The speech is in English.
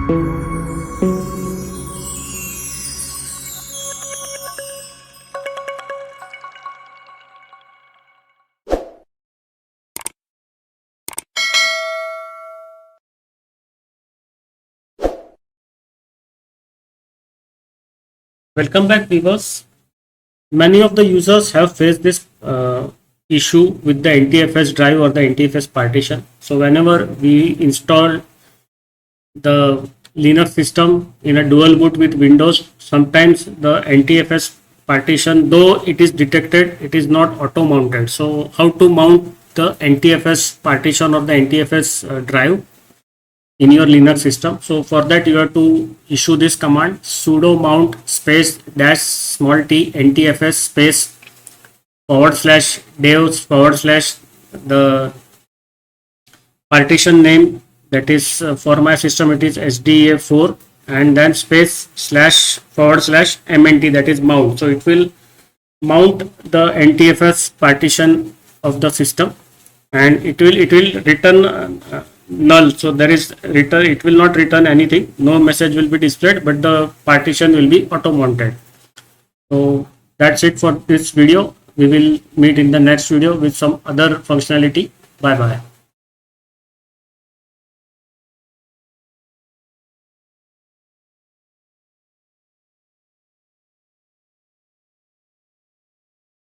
Welcome back, viewers. Many of the users have faced this issue with the NTFS drive or the NTFS partition. So whenever we install the Linux system in a dual boot with Windows, sometimes the NTFS partition, though it is detected, it is not auto mounted. So how to mount the NTFS partition or the NTFS drive in your Linux system? So for that you have to issue this command sudo mount space dash small t NTFS space /dev / the partition name, that is for my system it is SDA4, and then space / /MNT, that is mount. So it will mount the NTFS partition of the system, and it will return null. So there is return, it will not return anything, no message will be displayed, but the partition will be auto mounted. So that's it for this video. We will meet in the next video with some other functionality. Bye bye.